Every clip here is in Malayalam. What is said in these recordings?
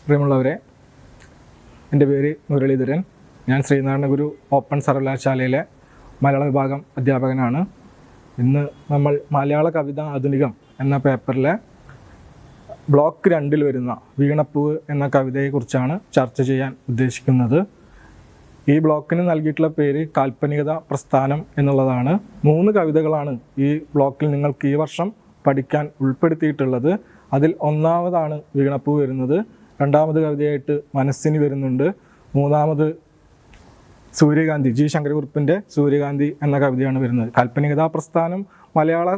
പ്രിയമുള്ളവരെ, എൻ്റെ പേര് മുരളീധരൻ. ഞാൻ ശ്രീനാരായണ ഗുരു ഓപ്പൺ സർവകലാശാലയിലെ മലയാള വിഭാഗം അധ്യാപകനാണ്. ഇന്ന് നമ്മൾ മലയാള കവിത ആധുനികം എന്ന പേപ്പറിലെ ബ്ലോക്ക് 2 വരുന്ന വീണപ്പൂവ് എന്ന കവിതയെക്കുറിച്ചാണ് ചർച്ച ചെയ്യാൻ ഉദ്ദേശിക്കുന്നത്. ഈ ബ്ലോക്കിന് നൽകിയിട്ടുള്ള പേര് കാൽപ്പനികത പ്രസ്ഥാനം എന്നുള്ളതാണ്. 3 കവിതകളാണ് ഈ ബ്ലോക്കിൽ നിങ്ങൾക്ക് ഈ വർഷം പഠിക്കാൻ ഉൾപ്പെടുത്തിയിട്ടുള്ളത്. അതിൽ ഒന്നാമതാണ് വീണപ്പൂവ് വരുന്നത്. രണ്ടാമത് കവിതയായിട്ട് മനസ്സിനി വരുന്നുണ്ട്. മൂന്നാമത് സൂര്യകാന്തി, ജി ശങ്കരക്കുറുപ്പിൻ്റെ സൂര്യകാന്തി എന്ന കവിതയാണ് വരുന്നത്. കാൽപ്പനികതാ പ്രസ്ഥാനം മലയാള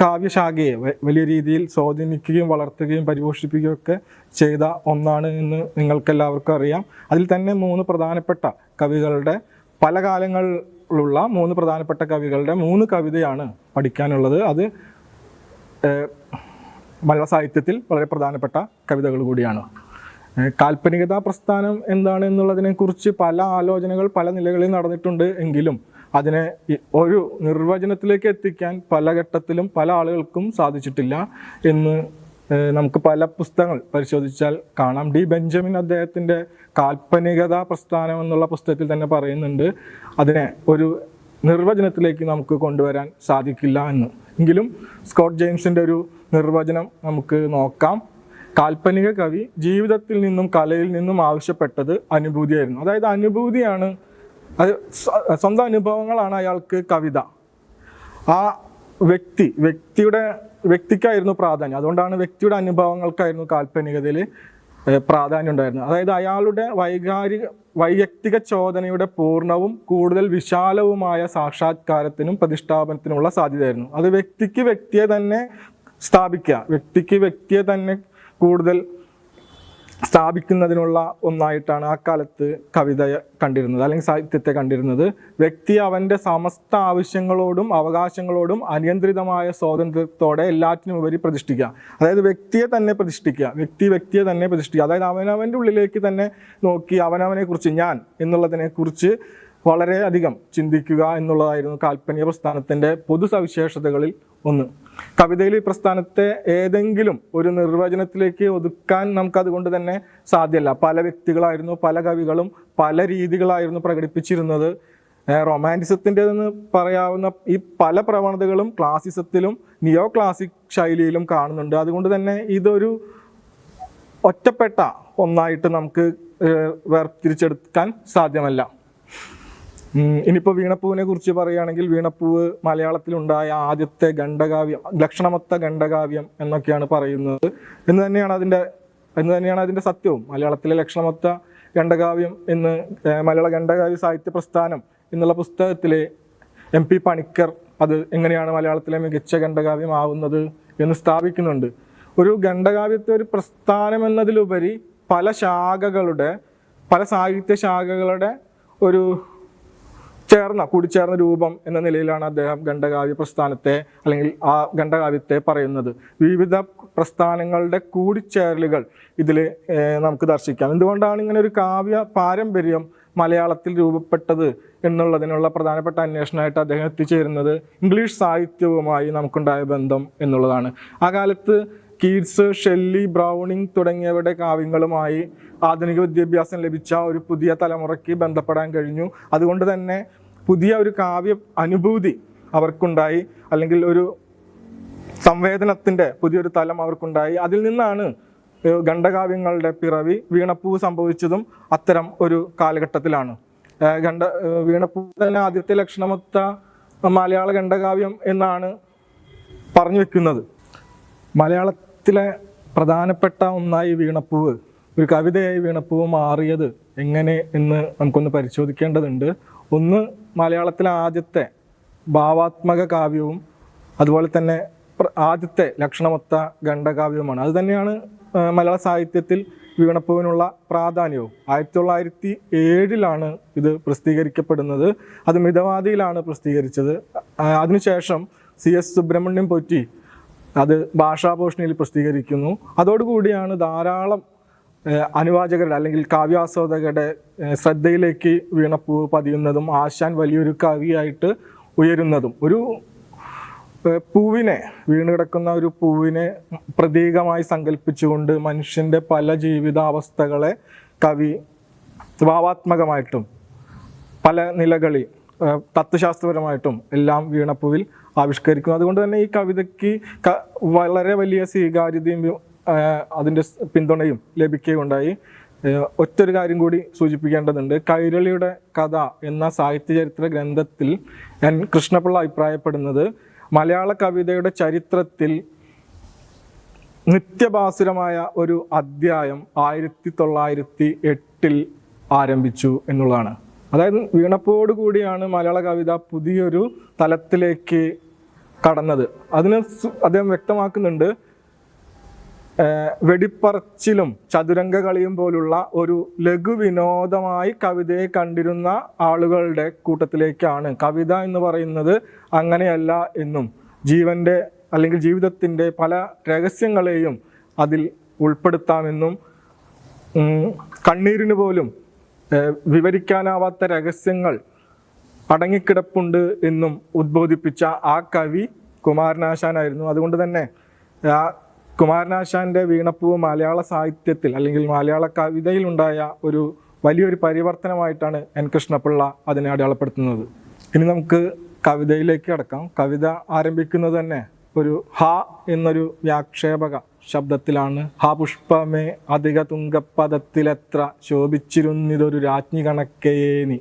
കാവ്യശാഖയെ വലിയ രീതിയിൽ സ്വാധീനിക്കുകയും വളർത്തുകയും പരിപോഷിപ്പിക്കുകയും ഒക്കെ ചെയ്ത ഒന്നാണ് എന്ന് നിങ്ങൾക്കെല്ലാവർക്കും അറിയാം. അതിൽ തന്നെ 3 പ്രധാനപ്പെട്ട കവികളുടെ, പല കാലങ്ങളിലുള്ള 3 പ്രധാനപ്പെട്ട കവികളുടെ 3 കവിതയാണ് പഠിക്കാനുള്ളത്. അത് മലയാള സാഹിത്യത്തിൽ വളരെ പ്രധാനപ്പെട്ട കവിതകൾ കൂടിയാണ്. കാൽപ്പനികതാ പ്രസ്ഥാനം എന്താണ് എന്നുള്ളതിനെക്കുറിച്ച് പല ആലോചനകൾ പല നിലകളിൽ നടന്നിട്ടുണ്ട്. എങ്കിലും അതിനെ ഒരു നിർവചനത്തിലേക്ക് എത്തിക്കാൻ പല ഘട്ടത്തിലും പല ആളുകൾക്കും സാധിച്ചിട്ടില്ല എന്ന് നമുക്ക് പല പുസ്തകങ്ങൾ പരിശോധിച്ചാൽ കാണാം. ഡി ബെഞ്ചമിൻ അദ്ദേഹത്തിൻ്റെ കാൽപ്പനികതാ പ്രസ്ഥാനം എന്നുള്ള പുസ്തകത്തിൽ തന്നെ പറയുന്നുണ്ട്, അതിനെ ഒരു നിർവചനത്തിലേക്ക് നമുക്ക് കൊണ്ടുവരാൻ സാധിക്കില്ല എന്ന്. എങ്കിലും സ്കോട്ട് ജെയിംസിൻ്റെ ഒരു നിർവചനം നമുക്ക് നോക്കാം. കാൽപ്പനിക കവി ജീവിതത്തിൽ നിന്നും കലയിൽ നിന്നും ആവശ്യപ്പെട്ടത് അനുഭൂതിയായിരുന്നു. അതായത് അനുഭൂതിയാണ്, അത് സ്വന്തം അനുഭവങ്ങളാണ് അയാൾക്ക് കവിത. ആ വ്യക്തിക്കായിരുന്നു പ്രാധാന്യം. അതുകൊണ്ടാണ് വ്യക്തിയുടെ അനുഭവങ്ങൾക്കായിരുന്നു കാൽപ്പനികതയിൽ പ്രാധാന്യം ഉണ്ടായിരുന്നത്. അതായത് അയാളുടെ വൈയക്തിക ചോദനയുടെ പൂർണ്ണവും കൂടുതൽ വിശാലവുമായ സാക്ഷാത്കാരത്തിനും പ്രതിഷ്ഠാപനത്തിനുമുള്ള സാധ്യതയായിരുന്നു. അത് വ്യക്തിക്ക് വ്യക്തിയെ തന്നെ കൂടുതൽ സ്ഥാപിക്കുന്നതിനുള്ള ഒന്നായിട്ടാണ് ആ കാലത്ത് കവിതയെ കണ്ടിരുന്നത്, അല്ലെങ്കിൽ സാഹിത്യത്തെ കണ്ടിരുന്നത്. വ്യക്തി അവൻ്റെ സമസ്ത ആവശ്യങ്ങളോടും അവകാശങ്ങളോടും അനിയന്ത്രിതമായ സ്വാതന്ത്ര്യത്തോടെ എല്ലാറ്റിനും ഉപരി പ്രതിഷ്ഠിക്കുക. അതായത് വ്യക്തിയെ തന്നെ പ്രതിഷ്ഠിക്കുക. അതായത് അവനവൻ്റെ ഉള്ളിലേക്ക് തന്നെ നോക്കി അവനവനെക്കുറിച്ച്, ഞാൻ എന്നുള്ളതിനെക്കുറിച്ച് വളരെയധികം ചിന്തിക്കുക എന്നുള്ളതായിരുന്നു കാൽപ്പനിക പ്രസ്ഥാനത്തിൻ്റെ പൊതു സവിശേഷതകളിൽ ഒന്ന്. കവിതയിൽ ഈ പ്രസ്ഥാനത്തെ ഏതെങ്കിലും ഒരു നിർവചനത്തിലേക്ക് ഒതുക്കാൻ നമുക്കതുകൊണ്ട് തന്നെ സാധ്യമല്ല. പല വ്യക്തികളായിരുന്നു, പല കവികളും പല രീതികളായിരുന്നു പ്രകടിപ്പിച്ചിരുന്നത്. റൊമാൻറ്റിസത്തിൻ്റെതെന്ന് പറയാവുന്ന ഈ പല പ്രവണതകളും ക്ലാസിസത്തിലും നിയോ ക്ലാസിക് ശൈലിയിലും കാണുന്നുണ്ട്. അതുകൊണ്ട് തന്നെ ഇതൊരു ഒറ്റപ്പെട്ട ഒന്നായിട്ട് നമുക്ക് വേർതിരിച്ചെടുക്കാൻ സാധ്യമല്ല. ഇനിയിപ്പോൾ വീണപ്പൂവിനെ കുറിച്ച് പറയുകയാണെങ്കിൽ, വീണപ്പൂവ് മലയാളത്തിലുണ്ടായ ആദ്യത്തെ ഖണ്ഡകാവ്യം, ലക്ഷണമൊത്ത ഖണ്ഡകാവ്യം എന്നൊക്കെയാണ് പറയുന്നത് എന്ന് തന്നെയാണ് അതിൻ്റെ സത്യവും. മലയാളത്തിലെ ലക്ഷണമൊത്ത ഖണ്ഡകാവ്യം എന്ന് മലയാള ഖണ്ഡകാവ്യ സാഹിത്യ പ്രസ്ഥാനം എന്നുള്ള പുസ്തകത്തിൽ MP പണിക്കർ അത് എങ്ങനെയാണ് മലയാളത്തിലെ മികച്ച ഖണ്ഡകാവ്യം ആവുന്നത് എന്ന് സ്ഥാപിക്കുന്നുണ്ട്. ഒരു ഖണ്ഡകാവ്യത്തെ ഒരു പ്രസ്ഥാനം എന്നതിലുപരി പല സാഹിത്യ ശാഖകളുടെ ഒരു കൂടിച്ചേർന്ന രൂപം എന്ന നിലയിലാണ് അദ്ദേഹം ഖണ്ഡകാവ്യ പ്രസ്ഥാനത്തെ, അല്ലെങ്കിൽ ആ ഖണ്ഡകാവ്യത്തെ പറയുന്നത്. വിവിധ പ്രസ്ഥാനങ്ങളുടെ കൂടിച്ചേരലുകൾ ഇതിൽ നമുക്ക് ദർശിക്കാം. എന്തുകൊണ്ടാണ് ഇങ്ങനെ ഒരു കാവ്യ പാരമ്പര്യം മലയാളത്തിൽ രൂപപ്പെട്ടത് എന്നുള്ളതിനുള്ള പ്രധാനപ്പെട്ട അന്വേഷണമായിട്ട് അദ്ദേഹം എത്തിച്ചേരുന്നത് ഇംഗ്ലീഷ് സാഹിത്യവുമായി നമുക്കുണ്ടായ ബന്ധം എന്നുള്ളതാണ്. ആ കാലത്ത് കീറ്റ്സ്, ഷെല്ലി, ബ്രൗണിംഗ് തുടങ്ങിയവരുടെ കാവ്യങ്ങളുമായി ആധുനിക വിദ്യാഭ്യാസം ലഭിച്ച ഒരു പുതിയ തലമുറയ്ക്ക് ബന്ധപ്പെടാൻ കഴിഞ്ഞു. അതുകൊണ്ട് തന്നെ പുതിയ ഒരു കാവ്യ അനുഭൂതി അവർക്കുണ്ടായി, അല്ലെങ്കിൽ ഒരു സംവേദനത്തിൻ്റെ പുതിയൊരു തലം അവർക്കുണ്ടായി. അതിൽ നിന്നാണ് ഖണ്ഡകാവ്യങ്ങളുടെ പിറവി. വീണപ്പൂവ് സംഭവിച്ചതും അത്തരം ഒരു കാലഘട്ടത്തിലാണ്. വീണപ്പൂവ് തന്നെ ആദ്യത്തെ ലക്ഷണമൊത്ത മലയാള ഖണ്ഡകാവ്യം എന്നാണ് പറഞ്ഞു വെക്കുന്നത്. മലയാളത്തിലെ പ്രധാനപ്പെട്ട ഒന്നായി വീണപ്പൂവ്, ഒരു കവിതയായി വീണപ്പൂവ് മാറിയത് എങ്ങനെ എന്ന് നമുക്കൊന്ന് പരിശോധിക്കേണ്ടതുണ്ട്. ഒന്ന്, മലയാളത്തിലെ ആദ്യത്തെ ഭാവാത്മക കാവ്യവും അതുപോലെ തന്നെ ആദ്യത്തെ ലക്ഷണമൊത്ത ഖണ്ഡകാവ്യവുമാണ്. അത് തന്നെയാണ് മലയാള സാഹിത്യത്തിൽ വീണപ്പൂവിനുള്ള പ്രാധാന്യവും. 1907 ഇത് പ്രസിദ്ധീകരിക്കപ്പെടുന്നത്. അത് മിതവാദിയിലാണ് പ്രസിദ്ധീകരിച്ചത്. അതിനുശേഷം CS സുബ്രഹ്മണ്യം പൊറ്റി അത് ഭാഷാഭൂഷണിയിൽ പ്രസിദ്ധീകരിക്കുന്നു. അതോടുകൂടിയാണ് ധാരാളം അനുവാചകരുടെ, അല്ലെങ്കിൽ കാവ്യാസ്വാദകരുടെ ശ്രദ്ധയിലേക്ക് വീണപ്പൂവ് പതിയുന്നതും ആശാൻ വലിയൊരു കവിയായിട്ട് ഉയരുന്നതും. ഒരു പൂവിനെ, വീണുകിടക്കുന്ന ഒരു പൂവിനെ പ്രതീകമായി സങ്കല്പിച്ചുകൊണ്ട് മനുഷ്യൻ്റെ പല ജീവിതാവസ്ഥകളെ കവി ഭാവാത്മകമായിട്ടും പല നിലകളിൽ തത്വശാസ്ത്രപരമായിട്ടും എല്ലാം വീണപ്പൂവിൽ ആവിഷ്കരിക്കും. അതുകൊണ്ട് തന്നെ ഈ കവിതയ്ക്ക് വളരെ വലിയ സ്വീകാര്യതയും അതിൻ്റെ പിന്തുണയും ലഭിക്കുകയുണ്ടായി. ഒറ്റൊരു കാര്യം കൂടി സൂചിപ്പിക്കേണ്ടതുണ്ട്. കൈരളിയുടെ കഥ എന്ന സാഹിത്യചരിത്ര ഗ്രന്ഥത്തിൽ എൻ കൃഷ്ണപിള്ള അഭിപ്രായപ്പെടുന്നത് മലയാള കവിതയുടെ ചരിത്രത്തിൽ നിത്യഭാസുരമായ ഒരു അധ്യായം 1908 ആരംഭിച്ചു എന്നുള്ളതാണ്. അതായത് വീണപ്പൂവോട് കൂടിയാണ് മലയാള കവിത പുതിയൊരു തലത്തിലേക്ക് കടന്നത്. അതിന് അദ്ദേഹം വ്യക്തമാക്കുന്നുണ്ട്, വെടിപ്പറച്ചിലും ചതുരംഗ കളിയും പോലുള്ള ഒരു ലഘു വിനോദമായി കവിതയെ കണ്ടിരുന്ന ആളുകളുടെ കൂട്ടത്തിലേക്കാണ് കവിത എന്ന് പറയുന്നത് അങ്ങനെയല്ല എന്നും ജീവൻ്റെ അല്ലെങ്കിൽ ജീവിതത്തിൻ്റെ പല രഹസ്യങ്ങളെയും അതിൽ ഉൾപ്പെടുത്താമെന്നും കണ്ണീരിന് പോലും വിവരിക്കാനാവാത്ത രഹസ്യങ്ങൾ അടങ്ങിക്കിടപ്പുണ്ട് എന്നും ഉദ്ബോധിപ്പിച്ച ആ കവി കുമാരനാശാനായിരുന്നു. അതുകൊണ്ട് തന്നെ ആ കുമാരനാശാൻ്റെ വീണപ്പൂവ് മലയാള സാഹിത്യത്തിൽ അല്ലെങ്കിൽ മലയാള കവിതയിൽ ഉണ്ടായ ഒരു വലിയൊരു പരിവർത്തനമായിട്ടാണ് എൻ കൃഷ്ണപിള്ള അതിനെ അടയാളപ്പെടുത്തുന്നത്. ഇനി നമുക്ക് കവിതയിലേക്ക് കടക്കാം. കവിത ആരംഭിക്കുന്നത് തന്നെ ഒരു ഹ എന്നൊരു വ്യാക്ഷേപക ശബ്ദത്തിലാണ്. ഹ പുഷ്പമേ അധിക തുങ്കപ്പദത്തിലെത്ര ശോഭിച്ചിരുന്നിതൊരു രാജ്ഞി കണക്കേനി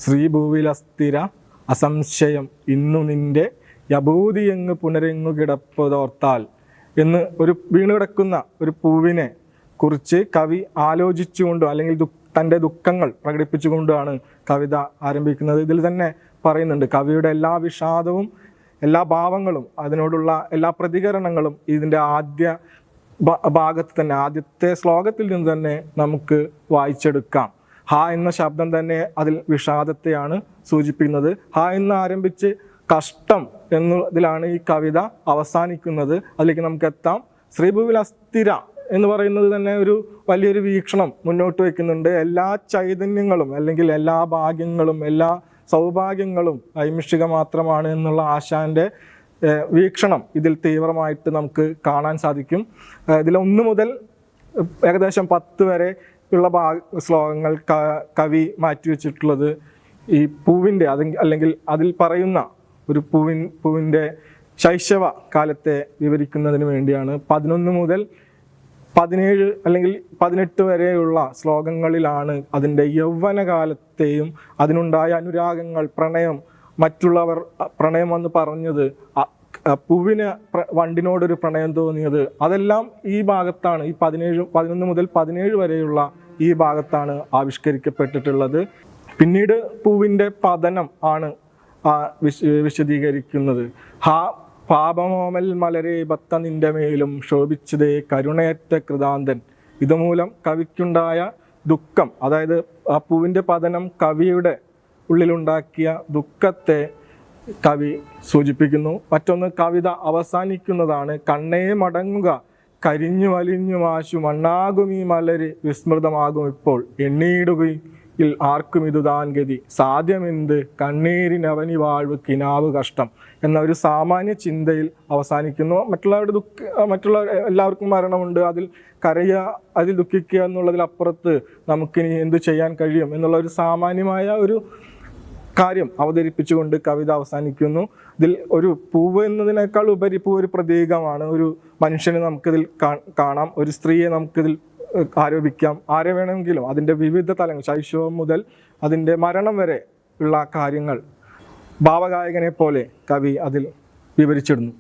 ശ്രീഭൂവിലസ്ഥിര അസംശയം ഇന്നു നിന്റെ യഭൂതിയെങ്ങ് പുനരെങ്ങു കിടപ്പതോർത്താൽ എന്ന് ഒരു വീണുകിടക്കുന്ന ഒരു പൂവിനെ കുറിച്ച് കവി ആലോചിച്ചുകൊണ്ടോ അല്ലെങ്കിൽ തൻ്റെ ദുഃഖങ്ങൾ പ്രകടിപ്പിച്ചുകൊണ്ടാണ് കവിത ആരംഭിക്കുന്നത്. ഇതിൽ തന്നെ പറയുന്നുണ്ട്, കവിയുടെ എല്ലാ വിഷാദവും എല്ലാ ഭാവങ്ങളും അതിനോടുള്ള എല്ലാ പ്രതികരണങ്ങളും ഇതിൻ്റെ ആദ്യ ഭാഗത്ത് തന്നെ ആദ്യത്തെ ശ്ലോകത്തിൽ നിന്ന് തന്നെ നമുക്ക് വായിച്ചെടുക്കാം. ഹ എന്ന ശബ്ദം തന്നെ അതിൽ വിഷാദത്തെയാണ് സൂചിപ്പിക്കുന്നത്. ഹ എന്ന് ആരംഭിച്ച് കഷ്ടം എന്നതിലാണ് ഈ കവിത അവസാനിക്കുന്നത്. അതിലേക്ക് നമുക്ക് എത്താം. ശ്രീഭൂവിൽ അസ്ഥിര എന്ന് പറയുന്നത് തന്നെ ഒരു വലിയൊരു വീക്ഷണം മുന്നോട്ട് വയ്ക്കുന്നുണ്ട്. എല്ലാ ചൈതന്യങ്ങളും അല്ലെങ്കിൽ എല്ലാ ഭാഗ്യങ്ങളും എല്ലാ സൗഭാഗ്യങ്ങളും ഐമിഷിക മാത്രമാണ് എന്നുള്ള ആശാന്റെ വീക്ഷണം ഇതിൽ തീവ്രമായിട്ട് നമുക്ക് കാണാൻ സാധിക്കും. ഇതിൽ 1 മുതൽ ഏകദേശം 10 വരെ ഉള്ള ശ്ലോകങ്ങൾ കവി മാറ്റിവെച്ചിട്ടുള്ളത് ഈ പൂവിൻ്റെ അല്ലെങ്കിൽ അതിൽ പറയുന്ന ഒരു പൂവിൻ്റെ ശൈശവ കാലത്തെ വിവരിക്കുന്നതിന് വേണ്ടിയാണ്. 11 മുതൽ 17 അല്ലെങ്കിൽ 18 വരെയുള്ള ശ്ലോകങ്ങളിലാണ് അതിൻ്റെ യൗവനകാലത്തെയും അതിനുണ്ടായ അനുരാഗങ്ങൾ, പ്രണയം, മറ്റുള്ളവർ പ്രണയം എന്ന് പറഞ്ഞത്, പൂവിന് വണ്ടിനോടൊരു പ്രണയം തോന്നിയത്, അതെല്ലാം ഈ ഭാഗത്താണ്. ഈ 11 മുതൽ 17 വരെയുള്ള ഈ ഭാഗത്താണ് ആവിഷ്കരിക്കപ്പെട്ടിട്ടുള്ളത്. പിന്നീട് പൂവിൻ്റെ പതനം ആണ് വിശദീകരിക്കുന്നത്. പാപമോമൽ മലരെ ഭത്ത നിന്റെ മേലും ശോഭിച്ചതേ കരുണയറ്റ കൃതാന്തൻ. ഇതുമൂലം കവിക്കുണ്ടായ ദുഃഖം, അതായത് ആ പൂവിൻ്റെ പതനം കവിയുടെ ഉള്ളിലുണ്ടാക്കിയ ദുഃഖത്തെ കവി സൂചിപ്പിക്കുന്നു. മറ്റൊന്ന്, കവിത അവസാനിക്കുന്നതാണ് കണ്ണേ മടങ്ങുക കരിഞ്ഞു വലിഞ്ഞു മാശു മണ്ണാകും ഈ മലര് വിസ്മൃതമാകും ഇപ്പോൾ എണ്ണീടുകയിൽ ആർക്കും ഇതുതാൻ ഗതി സാധ്യമെന്ത് കണ്ണീരിനവനി വാഴ്വ് കിനാവ് കഷ്ടം എന്ന ഒരു സാമാന്യ ചിന്തയിൽ അവസാനിക്കുന്നു. മറ്റുള്ള എല്ലാവർക്കും മരണമുണ്ട്, അതിൽ കരയുക, അതിൽ ദുഃഖിക്കുക എന്നുള്ളതിലപ്പുറത്ത് നമുക്കിനി എന്തു ചെയ്യാൻ കഴിയും എന്നുള്ള ഒരു സാമാന്യമായ ഒരു കാര്യം അവതരിപ്പിച്ചുകൊണ്ട് കവിത അവസാനിക്കുന്നു. ഇതിൽ ഒരു പൂവ് എന്നതിനേക്കാൾ ഉപരി പൂ ഒരു പ്രതീകമാണ്. ഒരു മനുഷ്യനെ നമുക്കിതിൽ കാണാം, ഒരു സ്ത്രീയെ നമുക്കിതിൽ ആരോപിക്കാം, ആരെ വേണമെങ്കിലും. അതിൻ്റെ വിവിധ തലങ്ങൾ, ശൈശവം മുതൽ അതിൻ്റെ മരണം വരെ ഉള്ള കാര്യങ്ങൾ ഭാവഗായകനെ പോലെ കവി അതിൽ വിവരിച്ചിടുന്നു.